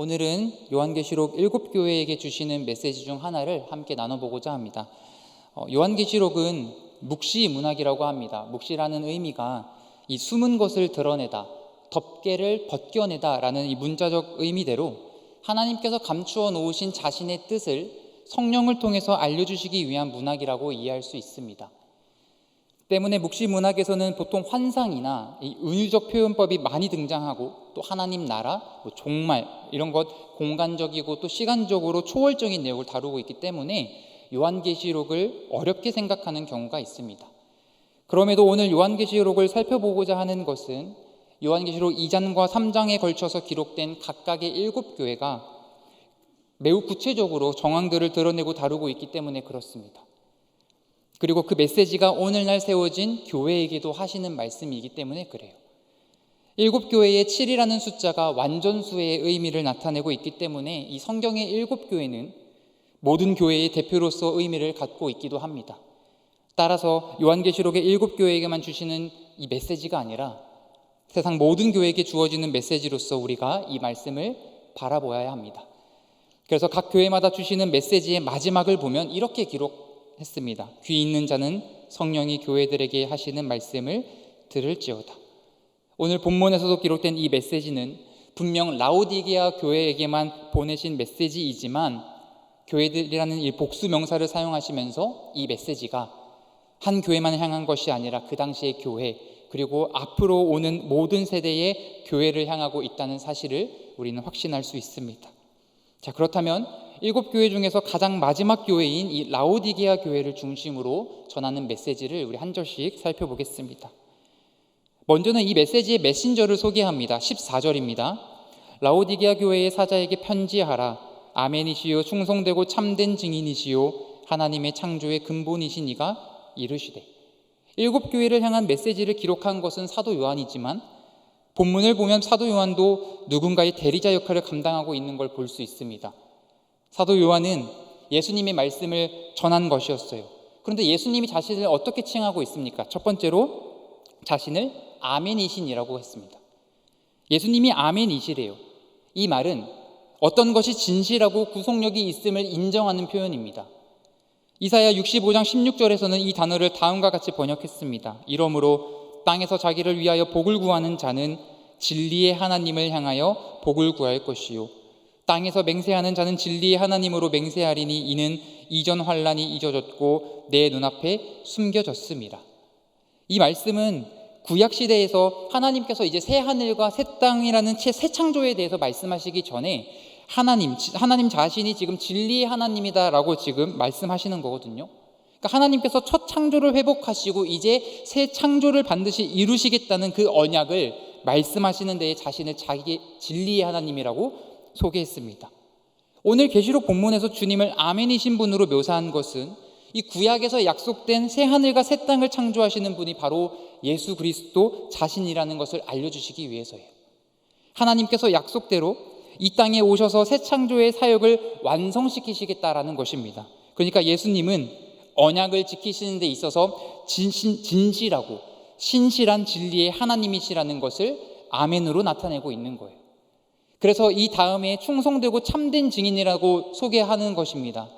오늘은 요한계시록 7교회에게 주시는 메시지 중 하나를 함께 나눠보고자 합니다. 요한계시록은 묵시문학이라고 합니다. 묵시라는 의미가 이 숨은 것을 드러내다, 덮개를 벗겨내다 라는 이 문자적 의미대로 하나님께서 감추어 놓으신 자신의 뜻을 성령을 통해서 알려주시기 위한 문학이라고 이해할 수 있습니다. 때문에 묵시문학에서는 보통 환상이나 이 은유적 표현법이 많이 등장하고, 또 하나님 나라, 종말 이런 것 공간적이고 또 시간적으로 초월적인 내용을 다루고 있기 때문에 요한계시록을 어렵게 생각하는 경우가 있습니다. 그럼에도 오늘 요한계시록을 살펴보고자 하는 것은 요한계시록 2장과 3장에 걸쳐서 기록된 각각의 7교회가 매우 구체적으로 정황들을 드러내고 다루고 있기 때문에 그렇습니다. 그리고 그 메시지가 오늘날 세워진 교회에게도 하시는 말씀이기 때문에 그래요. 7교회의 7이라는 숫자가 완전수의 의미를 나타내고 있기 때문에 이 성경의 7교회는 모든 교회의 대표로서 의미를 갖고 있기도 합니다. 따라서 요한계시록의 7교회에게만 주시는 이 메시지가 아니라 세상 모든 교회에게 주어지는 메시지로서 우리가 이 말씀을 바라보아야 합니다. 그래서 각 교회마다 주시는 메시지의 마지막을 보면 이렇게 기록했습니다. 귀 있는 자는 성령이 교회들에게 하시는 말씀을 들을지어다. 오늘 본문에서도 기록된 이 메시지는 분명 라오디게아 교회에게만 보내신 메시지이지만 교회들이라는 이 복수 명사를 사용하시면서 이 메시지가 한 교회만 향한 것이 아니라 그 당시의 교회, 그리고 앞으로 오는 모든 세대의 교회를 향하고 있다는 사실을 우리는 확신할 수 있습니다. 자, 그렇다면 7교회 중에서 가장 마지막 교회인 이 라오디게아 교회를 중심으로 전하는 메시지를 우리 한 절씩 살펴보겠습니다. 먼저는 이 메시지의 메신저를 소개합니다. 14절입니다. 라오디게아 교회의 사자에게 편지하라. 아멘이시요 충성되고 참된 증인이시요 하나님의 창조의 근본이신 이가 이르시되. 7교회를 향한 메시지를 기록한 것은 사도 요한이지만 본문을 보면 사도 요한도 누군가의 대리자 역할을 감당하고 있는 걸 볼 수 있습니다. 사도 요한은 예수님의 말씀을 전한 것이었어요. 그런데 예수님이 자신을 어떻게 칭하고 있습니까? 첫 번째로 자신을 아멘이신이라고 했습니다. 예수님이 아멘이시래요. 이 말은 어떤 것이 진실하고 구속력이 있음을 인정하는 표현입니다. 이사야 65장 16절에서는 이 단어를 다음과 같이 번역했습니다. 이러므로 땅에서 자기를 위하여 복을 구하는 자는 진리의 하나님을 향하여 복을 구할 것이요 땅에서 맹세하는 자는 진리의 하나님으로 맹세하리니 이는 이전 환난이 잊어졌고 내 눈앞에 숨겨졌습니다. 이 말씀은 구약시대에서 하나님께서 이제 새 하늘과 새 땅이라는 새 창조에 대해서 말씀하시기 전에 하나님 자신이 지금 진리의 하나님이다라고 지금 말씀하시는 거거든요. 그러니까 하나님께서 첫 창조를 회복하시고 이제 새 창조를 반드시 이루시겠다는 그 언약을 말씀하시는 데에 자신을 자기 진리의 하나님이라고 소개했습니다. 오늘 계시록 본문에서 주님을 아멘이신 분으로 묘사한 것은 이 구약에서 약속된 새 하늘과 새 땅을 창조하시는 분이 바로 예수 그리스도 자신이라는 것을 알려주시기 위해서예요. 하나님께서 약속대로 이 땅에 오셔서 새 창조의 사역을 완성시키시겠다라는 것입니다. 그러니까 예수님은 언약을 지키시는 데 있어서 진실하고 신실한 진리의 하나님이시라는 것을 아멘으로 나타내고 있는 거예요. 그래서 이 다음에 충성되고 참된 증인이라고 소개하는 것입니다.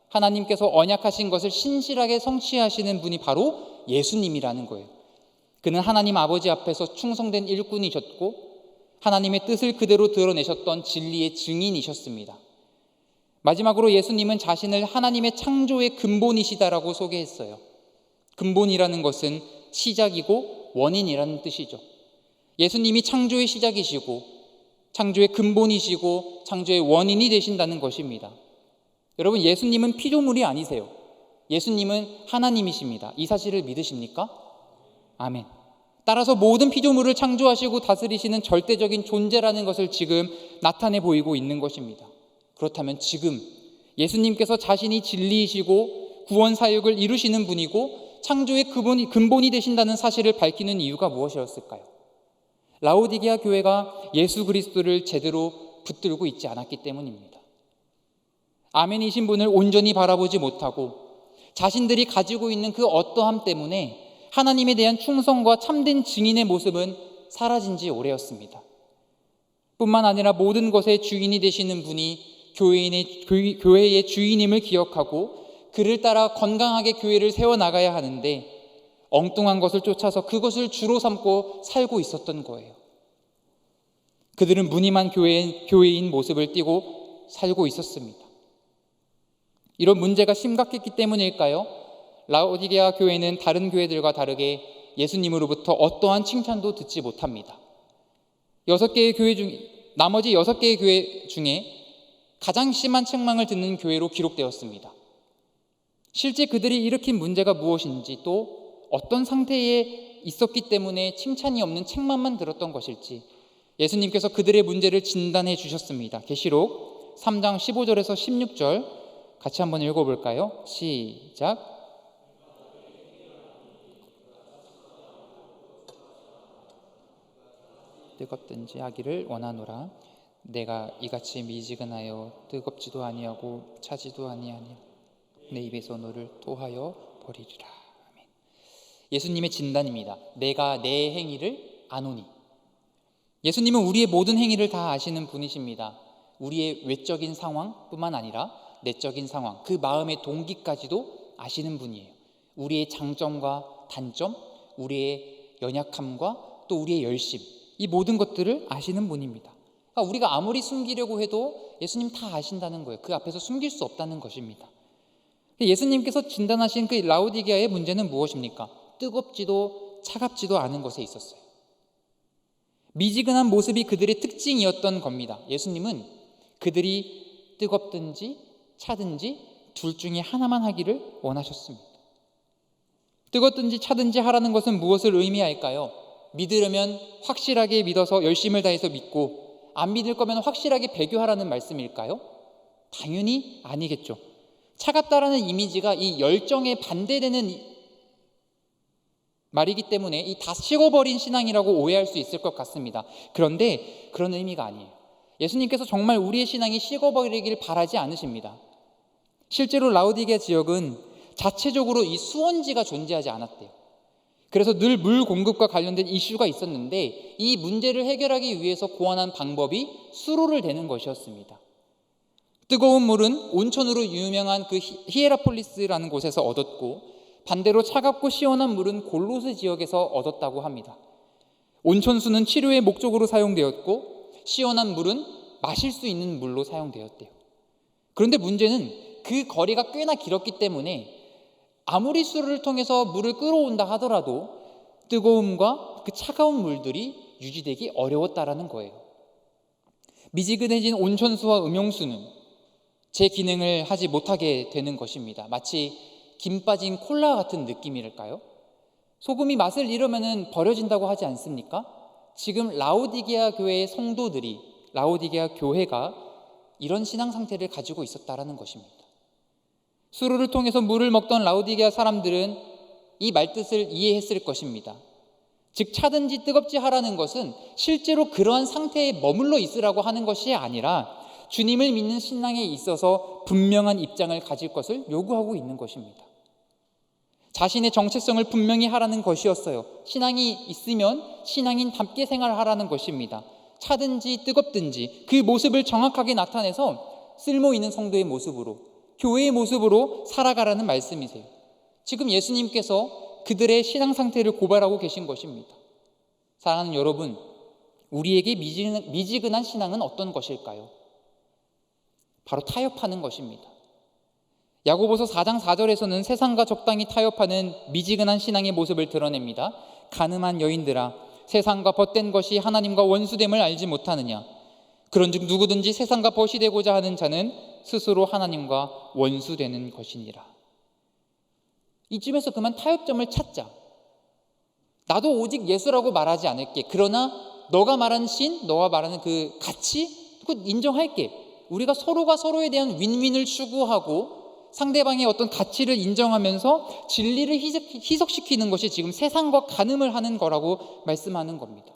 하나님께서 언약하신 것을 신실하게 성취하시는 분이 바로 예수님이라는 거예요. 그는 하나님 아버지 앞에서 충성된 일꾼이셨고 하나님의 뜻을 그대로 드러내셨던 진리의 증인이셨습니다. 마지막으로 예수님은 자신을 하나님의 창조의 근본이시다라고 소개했어요. 근본이라는 것은 시작이고 원인이라는 뜻이죠. 예수님이 창조의 시작이시고 창조의 근본이시고 창조의 원인이 되신다는 것입니다. 여러분, 예수님은 피조물이 아니세요. 예수님은 하나님이십니다. 이 사실을 믿으십니까? 아멘. 따라서 모든 피조물을 창조하시고 다스리시는 절대적인 존재라는 것을 지금 나타내 보이고 있는 것입니다. 그렇다면 지금 예수님께서 자신이 진리이시고 구원 사역을 이루시는 분이고 창조의 근본이 되신다는 사실을 밝히는 이유가 무엇이었을까요? 라오디게아 교회가 예수 그리스도를 제대로 붙들고 있지 않았기 때문입니다. 아멘이신 분을 온전히 바라보지 못하고 자신들이 가지고 있는 그 어떠함 때문에 하나님에 대한 충성과 참된 증인의 모습은 사라진 지 오래였습니다. 뿐만 아니라 모든 것의 주인이 되시는 분이 교회의 주인임을 기억하고 그를 따라 건강하게 교회를 세워나가야 하는데 엉뚱한 것을 쫓아서 그것을 주로 삼고 살고 있었던 거예요. 그들은 무늬만 교회인 모습을 띠고 살고 있었습니다. 이런 문제가 심각했기 때문일까요? 라오디게아 교회는 다른 교회들과 다르게 예수님으로부터 어떠한 칭찬도 듣지 못합니다. 나머지 6개의 교회 중에 가장 심한 책망을 듣는 교회로 기록되었습니다. 실제 그들이 일으킨 문제가 무엇인지, 또 어떤 상태에 있었기 때문에 칭찬이 없는 책망만 들었던 것일지 예수님께서 그들의 문제를 진단해 주셨습니다. 계시록 3장 15절에서 16절 같이 한번 읽어볼까요? 시작. 뜨겁든지 하기를 원하노라. 내가 이같이 미지근하여 뜨겁지도 아니하고 차지도 아니하니 내 입에서 너를 토하여 버리리라. 아멘. 예수님의 진단입니다. 내가 내 행위를 아노니. 예수님은 우리의 모든 행위를 다 아시는 분이십니다. 우리의 외적인 상황뿐만 아니라 내적인 상황, 그 마음의 동기까지도 아시는 분이에요. 우리의 장점과 단점, 우리의 연약함과 또 우리의 열심, 이 모든 것들을 아시는 분입니다. 그러니까 우리가 아무리 숨기려고 해도 예수님 다 아신다는 거예요. 그 앞에서 숨길 수 없다는 것입니다. 예수님께서 진단하신 그 라오디게아의 문제는 무엇입니까? 뜨겁지도 차갑지도 않은 것에 있었어요. 미지근한 모습이 그들의 특징이었던 겁니다. 예수님은 그들이 뜨겁든지 차든지 둘 중에 하나만 하기를 원하셨습니다. 뜨겁든지 차든지 하라는 것은 무엇을 의미할까요? 믿으려면 확실하게 믿어서 열심을 다해서 믿고, 안 믿을 거면 확실하게 배교하라는 말씀일까요? 당연히 아니겠죠. 차갑다라는 이미지가 이 열정에 반대되는 말이기 때문에 이 다 식어버린 신앙이라고 오해할 수 있을 것 같습니다. 그런데 그런 의미가 아니에요. 예수님께서 정말 우리의 신앙이 식어버리길 바라지 않으십니다. 실제로 라오디게아 지역은 자체적으로 이 수원지가 존재하지 않았대요. 그래서 늘 물 공급과 관련된 이슈가 있었는데 이 문제를 해결하기 위해서 고안한 방법이 수로를 대는 것이었습니다. 뜨거운 물은 온천으로 유명한 그 히에라폴리스라는 곳에서 얻었고, 반대로 차갑고 시원한 물은 골로스 지역에서 얻었다고 합니다. 온천수는 치료의 목적으로 사용되었고, 시원한 물은 마실 수 있는 물로 사용되었대요. 그런데 문제는 그 거리가 꽤나 길었기 때문에 아무리 수로를 통해서 물을 끌어온다 하더라도 뜨거움과 그 차가운 물들이 유지되기 어려웠다라는 거예요. 미지근해진 온천수와 음용수는 제 기능을 하지 못하게 되는 것입니다. 마치 김 빠진 콜라 같은 느낌이랄까요? 소금이 맛을 잃으면 버려진다고 하지 않습니까? 지금 라오디게아 교회의 성도들이, 라오디게아 교회가 이런 신앙 상태를 가지고 있었다라는 것입니다. 수로를 통해서 물을 먹던 라오디게아 사람들은 이 말뜻을 이해했을 것입니다. 즉 차든지 뜨겁지 하라는 것은 실제로 그러한 상태에 머물러 있으라고 하는 것이 아니라 주님을 믿는 신앙에 있어서 분명한 입장을 가질 것을 요구하고 있는 것입니다. 자신의 정체성을 분명히 하라는 것이었어요. 신앙이 있으면 신앙인답게 생활하라는 것입니다. 차든지 뜨겁든지 그 모습을 정확하게 나타내서 쓸모있는 성도의 모습으로, 교회의 모습으로 살아가라는 말씀이세요. 지금 예수님께서 그들의 신앙 상태를 고발하고 계신 것입니다. 사랑하는 여러분, 우리에게 미지근한 신앙은 어떤 것일까요? 바로 타협하는 것입니다. 야고보서 4장 4절에서는 세상과 적당히 타협하는 미지근한 신앙의 모습을 드러냅니다. 가늠한 여인들아, 세상과 벗된 것이 하나님과 원수됨을 알지 못하느냐? 그런즉 누구든지 세상과 벗이 되고자 하는 자는 스스로 하나님과 원수되는 것이니라. 이쯤에서 그만 타협점을 찾자. 나도 오직 예수라고 말하지 않을게. 그러나 너가 말하는 신, 너가 말하는 그 가치, 그거 인정할게. 우리가 서로가 서로에 대한 윈윈을 추구하고 상대방의 어떤 가치를 인정하면서 진리를 희석시키는 것이 지금 세상과 간음을 하는 거라고 말씀하는 겁니다.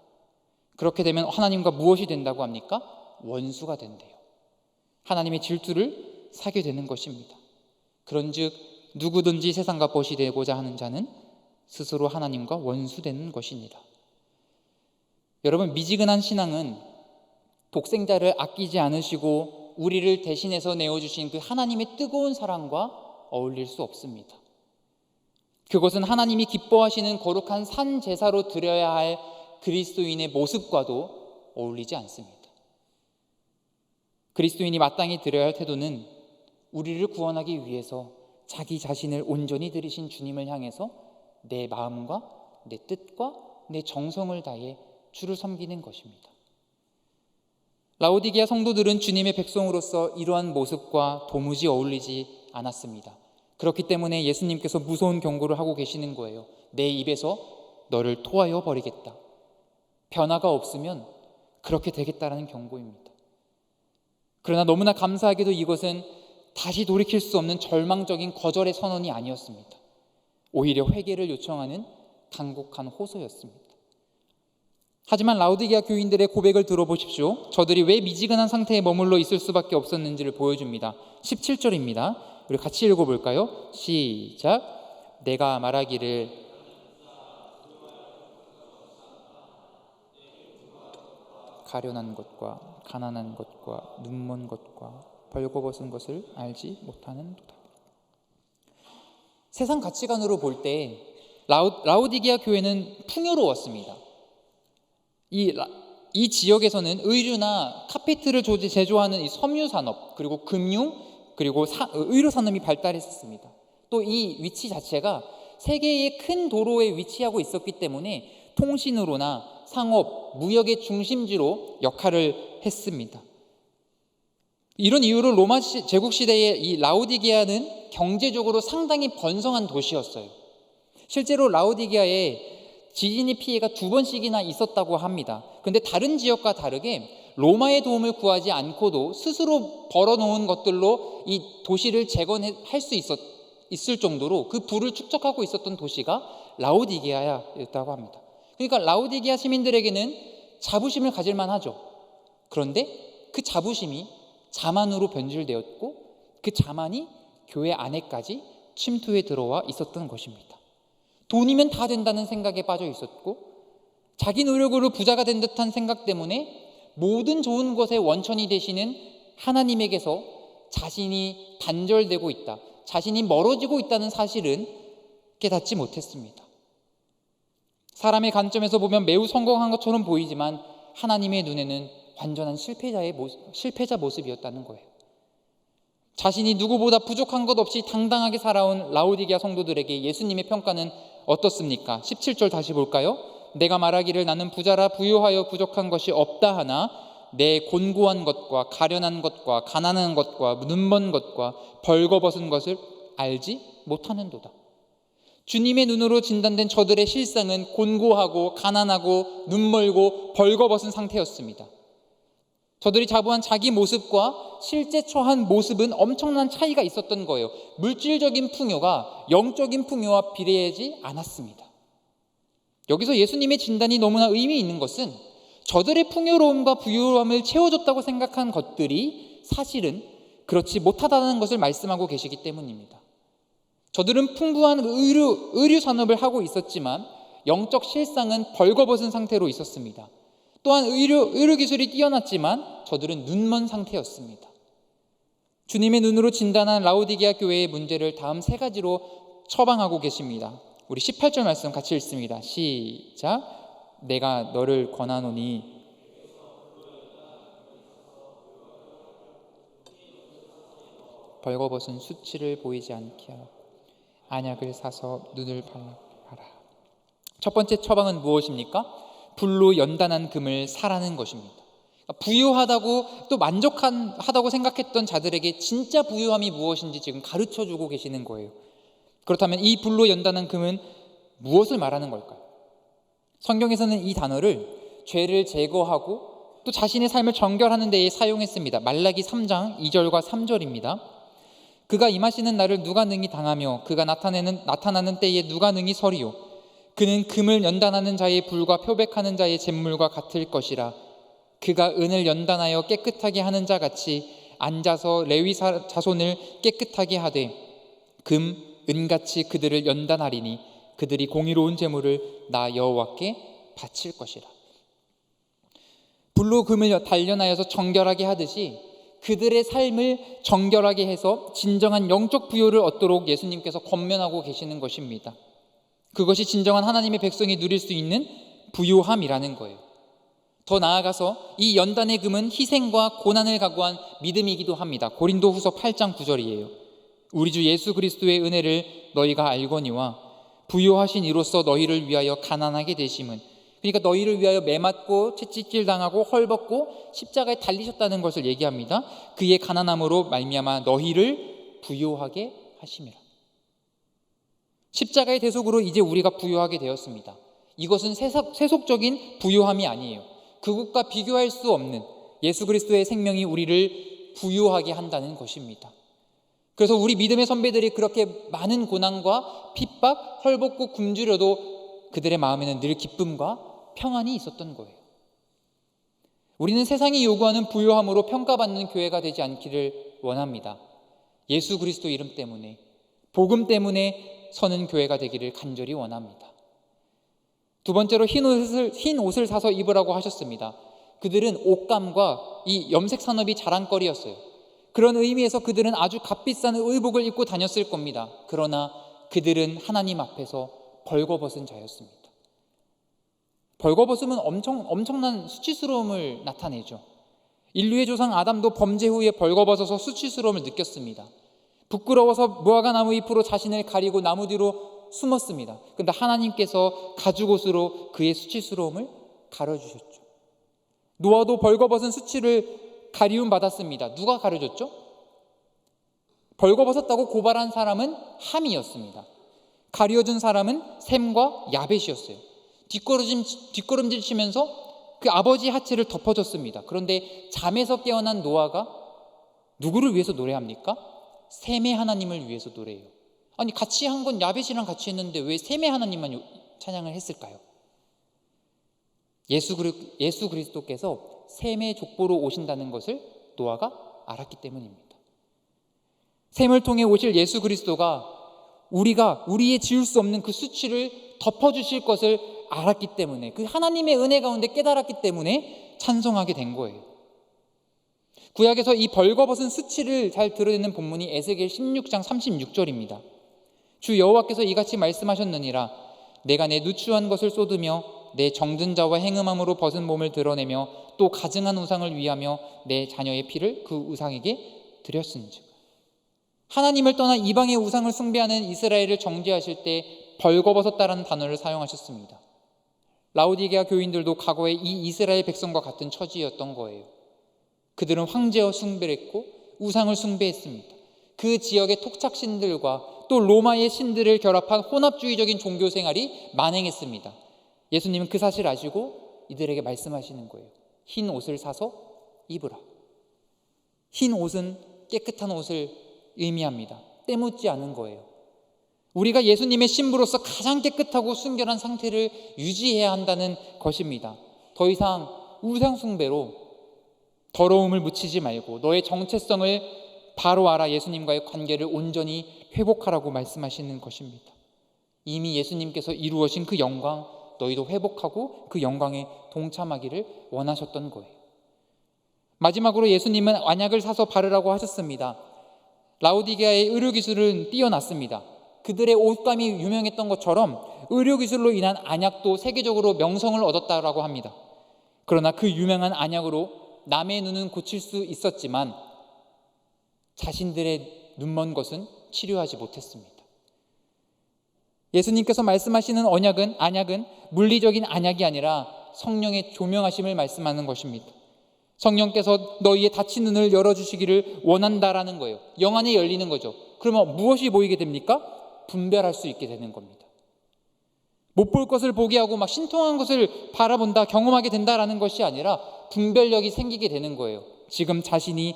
그렇게 되면 하나님과 무엇이 된다고 합니까? 원수가 된대요. 하나님의 질투를 사게 되는 것입니다. 그런즉 누구든지 세상과 벗이 되고자 하는 자는 스스로 하나님과 원수되는 것이니라. 여러분, 미지근한 신앙은 독생자를 아끼지 않으시고 우리를 대신해서 내어주신 그 하나님의 뜨거운 사랑과 어울릴 수 없습니다. 그것은 하나님이 기뻐하시는 거룩한 산 제사로 드려야 할 그리스도인의 모습과도 어울리지 않습니다. 그리스도인이 마땅히 드려야 할 태도는 우리를 구원하기 위해서 자기 자신을 온전히 드리신 주님을 향해서 내 마음과 내 뜻과 내 정성을 다해 주를 섬기는 것입니다. 라오디게아 성도들은 주님의 백성으로서 이러한 모습과 도무지 어울리지 않았습니다. 그렇기 때문에 예수님께서 무서운 경고를 하고 계시는 거예요. 내 입에서 너를 토하여 버리겠다. 변화가 없으면 그렇게 되겠다라는 경고입니다. 그러나 너무나 감사하게도 이것은 다시 돌이킬 수 없는 절망적인 거절의 선언이 아니었습니다. 오히려 회개를 요청하는 간곡한 호소였습니다. 하지만 라오디게아 교인들의 고백을 들어보십시오. 저들이 왜 미지근한 상태에 머물러 있을 수밖에 없었는지를 보여줍니다. 17절입니다. 우리 같이 읽어볼까요? 시작. 내가 말하기를 가련한 것과 가난한 것과 눈먼 것과 벌거벗은 것을 알지 못하는도다. 세상 가치관으로 볼 때 라오디게아 교회는 풍요로웠습니다. 이 지역에서는 의류나 카페트를 제조하는 이 섬유 산업, 그리고 금융, 그리고 의료 산업이 발달했었습니다. 또 이 위치 자체가 세계의 큰 도로에 위치하고 있었기 때문에 통신으로나 상업, 무역의 중심지로 역할을 했습니다. 이런 이유로 로마 제국 시대의 이 라오디게아는 경제적으로 상당히 번성한 도시였어요. 실제로 라오디게아에 지진의 피해가 2번씩이나 있었다고 합니다. 그런데 다른 지역과 다르게 로마의 도움을 구하지 않고도 스스로 벌어놓은 것들로 이 도시를 재건할 수 있을 정도로 그 부를 축적하고 있었던 도시가 라오디게아였다고 합니다. 그러니까 라오디게아 시민들에게는 자부심을 가질만 하죠. 그런데 그 자부심이 자만으로 변질되었고 그 자만이 교회 안에까지 침투해 들어와 있었던 것입니다. 돈이면 다 된다는 생각에 빠져 있었고 자기 노력으로 부자가 된 듯한 생각 때문에 모든 좋은 것의 원천이 되시는 하나님에게서 자신이 단절되고 있다, 자신이 멀어지고 있다는 사실은 깨닫지 못했습니다. 사람의 관점에서 보면 매우 성공한 것처럼 보이지만 하나님의 눈에는 완전한 실패자 모습이었다는 거예요. 자신이 누구보다 부족한 것 없이 당당하게 살아온 라오디게아 성도들에게 예수님의 평가는 어떻습니까? 17절 다시 볼까요? 내가 말하기를 나는 부자라 부유하여 부족한 것이 없다 하나 내 곤고한 것과 가련한 것과 가난한 것과 눈먼 것과 벌거벗은 것을 알지 못하는도다. 주님의 눈으로 진단된 저들의 실상은 곤고하고 가난하고 눈멀고 벌거벗은 상태였습니다. 저들이 자부한 자기 모습과 실제 처한 모습은 엄청난 차이가 있었던 거예요. 물질적인 풍요가 영적인 풍요와 비례하지 않았습니다. 여기서 예수님의 진단이 너무나 의미 있는 것은 저들의 풍요로움과 부유함을 채워줬다고 생각한 것들이 사실은 그렇지 못하다는 것을 말씀하고 계시기 때문입니다. 저들은 풍부한 의류 산업을 하고 있었지만 영적 실상은 벌거벗은 상태로 있었습니다. 또한 의료 기술이 뛰어났지만 저들은 눈먼 상태였습니다. 주님의 눈으로 진단한 라오디게아 교회의 문제를 다음 3가지로 처방하고 계십니다. 우리 18절 말씀 같이 읽습니다. 시작. 내가 너를 권하노니 벌거벗은 수치를 보이지 않게 하고 안약을 사서 눈을 발라. 첫 번째 처방은 무엇입니까? 불로 연단한 금을 사라는 것입니다. 부유하다고 또 만족하다고 생각했던 자들에게 진짜 부유함이 무엇인지 지금 가르쳐주고 계시는 거예요. 그렇다면 이 불로 연단한 금은 무엇을 말하는 걸까요? 성경에서는 이 단어를 죄를 제거하고 또 자신의 삶을 정결하는 데에 사용했습니다. 말라기 3장 2절과 3절입니다. 그가 임하시는 날을 누가 능히 당하며 그가 나타나는 때에 누가 능히 서리요. 그는 금을 연단하는 자의 불과 표백하는 자의 잿물과 같을 것이라. 그가 은을 연단하여 깨끗하게 하는 자 같이 앉아서 레위 자손을 깨끗하게 하되 금, 은같이 그들을 연단하리니 그들이 공의로운 제물을 나 여호와께 바칠 것이라. 불로 금을 단련하여서 정결하게 하듯이 그들의 삶을 정결하게 해서 진정한 영적 부요를 얻도록 예수님께서 권면하고 계시는 것입니다. 그것이 진정한 하나님의 백성이 누릴 수 있는 부요함이라는 거예요. 더 나아가서 이 연단의 금은 희생과 고난을 각오한 믿음이기도 합니다. 고린도후서 8장 9절이에요. 우리 주 예수 그리스도의 은혜를 너희가 알거니와 부요하신 이로써 너희를 위하여 가난하게 되심은, 그러니까 너희를 위하여 매맞고 채찍질 당하고 헐벗고 십자가에 달리셨다는 것을 얘기합니다. 그의 가난함으로 말미암아 너희를 부요하게 하심이라. 십자가의 대속으로 이제 우리가 부요하게 되었습니다. 이것은 세속적인 부요함이 아니에요. 그것과 비교할 수 없는 예수 그리스도의 생명이 우리를 부요하게 한다는 것입니다. 그래서 우리 믿음의 선배들이 그렇게 많은 고난과 핍박, 헐벗고 굶주려도 그들의 마음에는 늘 기쁨과 평안이 있었던 거예요. 우리는 세상이 요구하는 부요함으로 평가받는 교회가 되지 않기를 원합니다. 예수 그리스도 이름 때문에, 복음 때문에 서는 교회가 되기를 간절히 원합니다. 두 번째로 흰 옷을 사서 입으라고 하셨습니다. 그들은 옷감과 이 염색 산업이 자랑거리였어요. 그런 의미에서 그들은 아주 값비싼 의복을 입고 다녔을 겁니다. 그러나 그들은 하나님 앞에서 벌거벗은 자였습니다. 벌거벗으면 엄청난 수치스러움을 나타내죠. 인류의 조상 아담도 범죄 후에 벌거벗어서 수치스러움을 느꼈습니다. 부끄러워서 무화과 나무 잎으로 자신을 가리고 나무 뒤로 숨었습니다. 그런데 하나님께서 가죽옷으로 그의 수치스러움을 가려주셨죠. 노아도 벌거벗은 수치를 가리움 받았습니다. 누가 가려줬죠? 벌거벗었다고 고발한 사람은 함이었습니다. 가려준 사람은 셈과 야벳이었어요. 뒷걸음질 치면서 그 아버지 하체를 덮어줬습니다. 그런데 잠에서 깨어난 노아가 누구를 위해서 노래합니까? 셈의 하나님을 위해서 노래해요. 아니, 같이 한 건 야벳이랑 같이 했는데 왜 셈의 하나님만 찬양을 했을까요? 예수 그리스도께서 셈의 족보로 오신다는 것을 노아가 알았기 때문입니다. 셈을 통해 오실 예수 그리스도가 우리의 지울 수 없는 그 수치를 덮어주실 것을 알았기 때문에, 그 하나님의 은혜 가운데 깨달았기 때문에 찬송하게 된 거예요. 구약에서 이 벌거벗은 수치를 잘 드러내는 본문이 에스겔 16장 36절입니다. 주 여호와께서 이같이 말씀하셨느니라. 내가 내 누추한 것을 쏟으며 내 정든 자와 행음함으로 벗은 몸을 드러내며 또 가증한 우상을 위하며 내 자녀의 피를 그 우상에게 드렸은즉. 하나님을 떠나 이방의 우상을 숭배하는 이스라엘을 정죄하실 때 벌거벗었다라는 단어를 사용하셨습니다. 라오디게아 교인들도 과거에 이 이스라엘 백성과 같은 처지였던 거예요. 그들은 황제어 숭배를 했고 우상을 숭배했습니다. 그 지역의 토착신들과 또 로마의 신들을 결합한 혼합주의적인 종교 생활이 만행했습니다. 예수님은 그 사실을 아시고 이들에게 말씀하시는 거예요. 흰 옷을 사서 입으라. 흰 옷은 깨끗한 옷을 의미합니다. 때묻지 않은 거예요. 우리가 예수님의 신부로서 가장 깨끗하고 순결한 상태를 유지해야 한다는 것입니다. 더 이상 우상 숭배로 더러움을 묻히지 말고 너의 정체성을 바로 알아 예수님과의 관계를 온전히 회복하라고 말씀하시는 것입니다. 이미 예수님께서 이루어진 그 영광 너희도 회복하고 그 영광에 동참하기를 원하셨던 거예요. 마지막으로 예수님은 안약을 사서 바르라고 하셨습니다. 라오디게아의 의료기술은 뛰어났습니다. 그들의 옷감이 유명했던 것처럼 의료기술로 인한 안약도 세계적으로 명성을 얻었다고 합니다. 그러나 그 유명한 안약으로 남의 눈은 고칠 수 있었지만 자신들의 눈먼 것은 치료하지 못했습니다. 예수님께서 말씀하시는 안약은 물리적인 안약이 아니라 성령의 조명하심을 말씀하는 것입니다. 성령께서 너희의 닫힌 눈을 열어주시기를 원한다라는 거예요. 영안이 열리는 거죠. 그러면 무엇이 보이게 됩니까? 분별할 수 있게 되는 겁니다. 못 볼 것을 보게 하고 막 신통한 것을 바라본다, 경험하게 된다라는 것이 아니라 분별력이 생기게 되는 거예요. 지금 자신이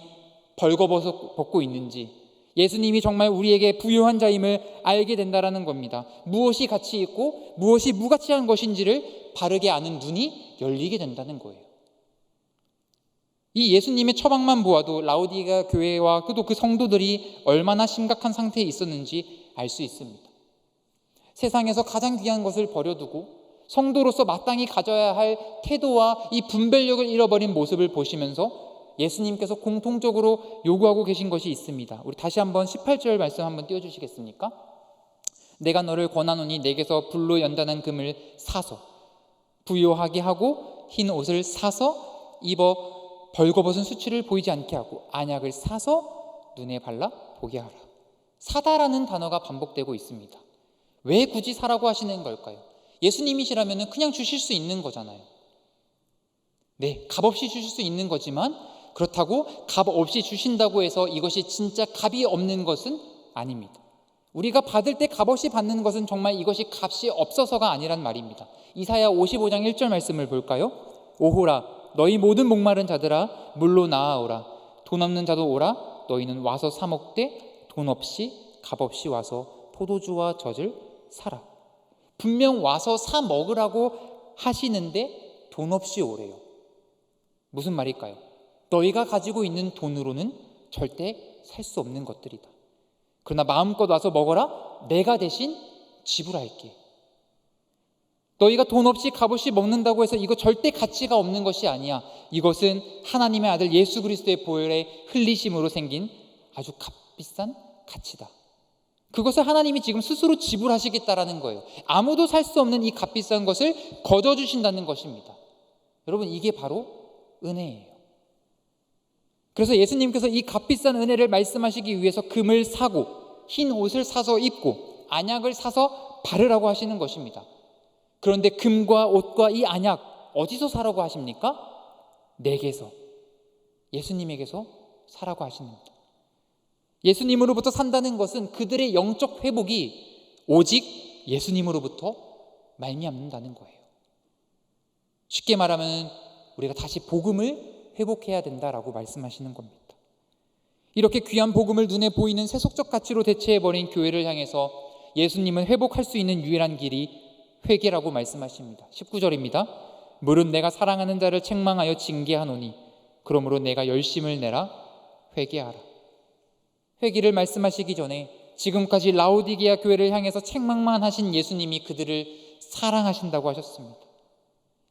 벌거벗고 있는지, 예수님이 정말 우리에게 부요한 자임을 알게 된다라는 겁니다. 무엇이 가치 있고 무엇이 무가치한 것인지를 바르게 아는 눈이 열리게 된다는 거예요. 이 예수님의 처방만 보아도 라오디게아 교회와 또 그 성도들이 얼마나 심각한 상태에 있었는지 알 수 있습니다. 세상에서 가장 귀한 것을 버려두고 성도로서 마땅히 가져야 할 태도와 이 분별력을 잃어버린 모습을 보시면서 예수님께서 공통적으로 요구하고 계신 것이 있습니다. 우리 다시 한번 18절 말씀 한번 띄워주시겠습니까? 내가 너를 권하노니 내게서 불로 연단한 금을 사서 부요하게 하고 흰 옷을 사서 입어 벌거벗은 수치를 보이지 않게 하고 안약을 사서 눈에 발라 보게 하라. 사다라는 단어가 반복되고 있습니다. 왜 굳이 사라고 하시는 걸까요? 예수님이시라면 그냥 주실 수 있는 거잖아요. 네, 값없이 주실 수 있는 거지만 그렇다고 값 없이 주신다고 해서 이것이 진짜 값이 없는 것은 아닙니다. 우리가 받을 때 값없이 받는 것은 정말 이것이 값이 없어서가 아니란 말입니다. 이사야 55장 1절 말씀을 볼까요? 오호라 너희 모든 목마른 자들아 물로 나아오라. 돈 없는 자도 오라. 너희는 와서 사 먹되 돈 없이 값없이 와서 포도주와 젖을 사라. 분명 와서 사 먹으라고 하시는데 돈 없이 오래요. 무슨 말일까요? 너희가 가지고 있는 돈으로는 절대 살 수 없는 것들이다. 그러나 마음껏 와서 먹어라. 내가 대신 지불할게. 너희가 돈 없이 값없이 먹는다고 해서 이거 절대 가치가 없는 것이 아니야. 이것은 하나님의 아들 예수 그리스도의 보혈의 흘리심으로 생긴 아주 값비싼 가치다. 그것을 하나님이 지금 스스로 지불하시겠다라는 거예요. 아무도 살 수 없는 이 값비싼 것을 거둬주신다는 것입니다. 여러분, 이게 바로 은혜예요. 그래서 예수님께서 이 값비싼 은혜를 말씀하시기 위해서 금을 사고 흰 옷을 사서 입고 안약을 사서 바르라고 하시는 것입니다. 그런데 금과 옷과 이 안약 어디서 사라고 하십니까? 내게서, 예수님에게서 사라고 하십니다. 예수님으로부터 산다는 것은 그들의 영적 회복이 오직 예수님으로부터 말미암는다는 거예요. 쉽게 말하면 우리가 다시 복음을 회복해야 된다라고 말씀하시는 겁니다. 이렇게 귀한 복음을 눈에 보이는 세속적 가치로 대체해버린 교회를 향해서 예수님은 회복할 수 있는 유일한 길이 회개라고 말씀하십니다. 19절입니다. 무릇 내가 사랑하는 자를 책망하여 징계하노니 그러므로 내가 열심을 내라 회개하라. 회개를 말씀하시기 전에 지금까지 라오디게아 교회를 향해서 책망만 하신 예수님이 그들을 사랑하신다고 하셨습니다.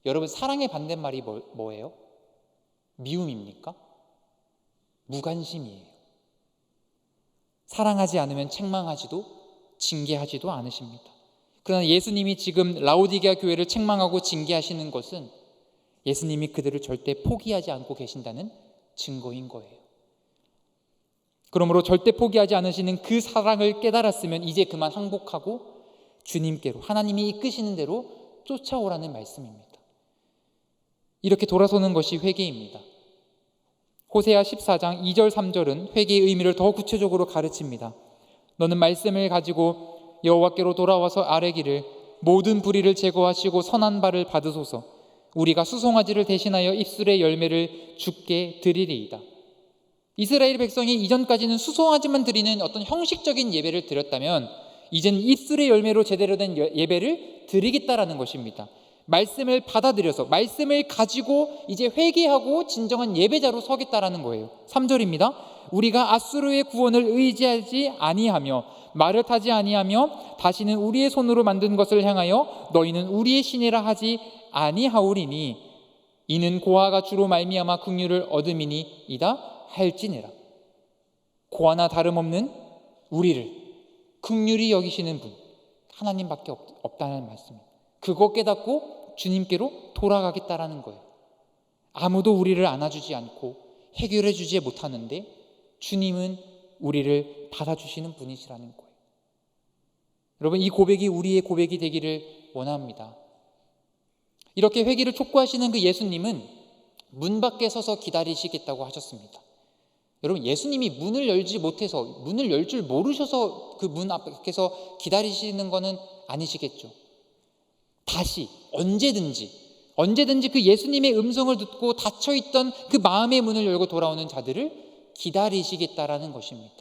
여러분, 사랑의 반대말이 뭐예요? 미움입니까? 무관심이에요. 사랑하지 않으면 책망하지도 징계하지도 않으십니다. 그러나 예수님이 지금 라오디게아 교회를 책망하고 징계하시는 것은 예수님이 그들을 절대 포기하지 않고 계신다는 증거인 거예요. 그러므로 절대 포기하지 않으시는 그 사랑을 깨달았으면 이제 그만 항복하고 주님께로, 하나님이 이끄시는 대로 쫓아오라는 말씀입니다. 이렇게 돌아서는 것이 회개입니다. 호세아 14장 2절 3절은 회개의 의미를 더 구체적으로 가르칩니다. 너는 말씀을 가지고 여호와께로 돌아와서 아뢰기를 모든 불의를 제거하시고 선한 바를 받으소서. 우리가 수송아지를 대신하여 입술의 열매를 주께 드리리이다. 이스라엘 백성이 이전까지는 수송아지만 드리는 어떤 형식적인 예배를 드렸다면 이젠 입술의 열매로 제대로 된 예배를 드리겠다라는 것입니다. 말씀을 받아들여서 말씀을 가지고 이제 회개하고 진정한 예배자로 서겠다라는 거예요. 3절입니다. 우리가 앗수르의 구원을 의지하지 아니하며 말을 타지 아니하며 다시는 우리의 손으로 만든 것을 향하여 너희는 우리의 신이라 하지 아니하오리니 이는 고아가 주로 말미암아 긍휼을 얻음이니 이다 할지니라. 고아나 다름없는 우리를 긍휼히 여기시는 분 하나님밖에 없다는 말씀입니다. 그거 깨닫고 주님께로 돌아가겠다라는 거예요. 아무도 우리를 안아주지 않고 해결해 주지 못하는데 주님은 우리를 받아주시는 분이시라는 거예요. 여러분, 이 고백이 우리의 고백이 되기를 원합니다. 이렇게 회개를 촉구하시는 그 예수님은 문 밖에 서서 기다리시겠다고 하셨습니다. 여러분, 예수님이 문을 열지 못해서, 문을 열 줄 모르셔서 그 문 앞에서 기다리시는 것은 아니시겠죠. 다시 언제든지 그 예수님의 음성을 듣고 닫혀있던 그 마음의 문을 열고 돌아오는 자들을 기다리시겠다라는 것입니다.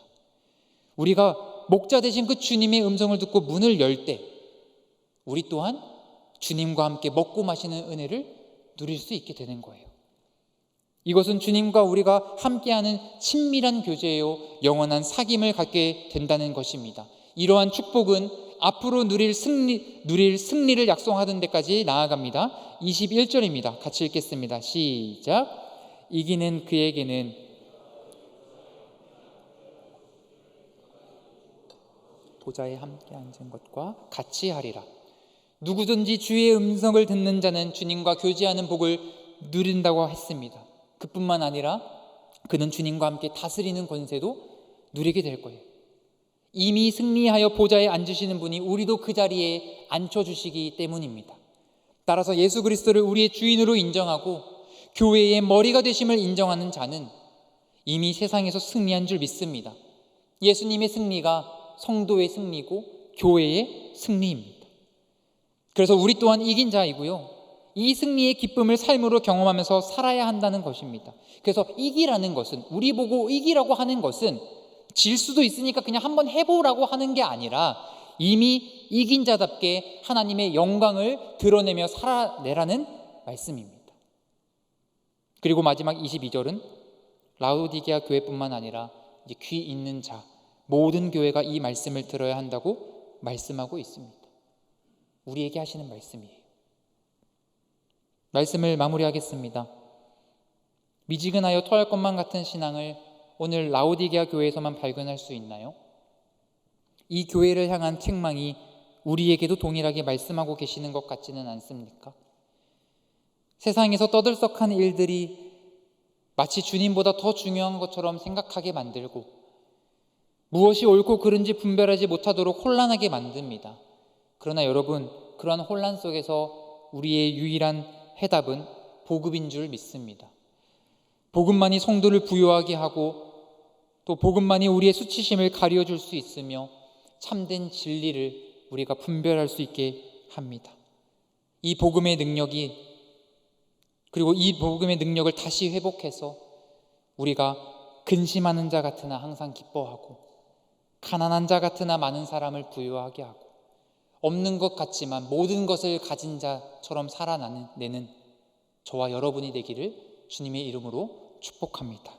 우리가 목자 되신 그 주님의 음성을 듣고 문을 열 때 우리 또한 주님과 함께 먹고 마시는 은혜를 누릴 수 있게 되는 거예요. 이것은 주님과 우리가 함께하는 친밀한 교제요 영원한 사귐을 갖게 된다는 것입니다. 이러한 축복은 앞으로 누릴 승리를 약속하는 데까지 나아갑니다. 21절입니다. 같이 읽겠습니다. 시작. 이기는 그에게는 보좌에 함께 앉은 것과 같이 하리라. 누구든지 주의 음성을 듣는 자는 주님과 교제하는 복을 누린다고 했습니다. 그뿐만 아니라 그는 주님과 함께 다스리는 권세도 누리게 될 거예요. 이미 승리하여 보좌에 앉으시는 분이 우리도 그 자리에 앉혀주시기 때문입니다. 따라서 예수 그리스도를 우리의 주인으로 인정하고 교회의 머리가 되심을 인정하는 자는 이미 세상에서 승리한 줄 믿습니다. 예수님의 승리가 성도의 승리고 교회의 승리입니다. 그래서 우리 또한 이긴 자이고요, 이 승리의 기쁨을 삶으로 경험하면서 살아야 한다는 것입니다. 그래서 이기라는 것은, 우리 보고 이기라고 하는 것은 질 수도 있으니까 그냥 한번 해보라고 하는 게 아니라 이미 이긴 자답게 하나님의 영광을 드러내며 살아내라는 말씀입니다. 그리고 마지막 22절은 라우디게아 교회뿐만 아니라 이제 귀 있는 자, 모든 교회가 이 말씀을 들어야 한다고 말씀하고 있습니다. 우리에게 하시는 말씀이에요. 말씀을 마무리하겠습니다. 미지근하여 토할 것만 같은 신앙을 오늘 라우디게아 교회에서만 발견할 수 있나요? 이 교회를 향한 책망이 우리에게도 동일하게 말씀하고 계시는 것 같지는 않습니까? 세상에서 떠들썩한 일들이 마치 주님보다 더 중요한 것처럼 생각하게 만들고 무엇이 옳고 그른지 분별하지 못하도록 혼란하게 만듭니다. 그러나 여러분, 그러한 혼란 속에서 우리의 유일한 해답은 복음인 줄 믿습니다. 복음만이 성도를 부유하게 하고 또 복음만이 우리의 수치심을 가려줄 수 있으며 참된 진리를 우리가 분별할 수 있게 합니다. 이 복음의 능력이, 그리고 이 복음의 능력을 다시 회복해서 우리가 근심하는 자 같으나 항상 기뻐하고 가난한 자 같으나 많은 사람을 부유하게 하고 없는 것 같지만 모든 것을 가진 자처럼 살아내는 저와 여러분이 되기를 주님의 이름으로 축복합니다.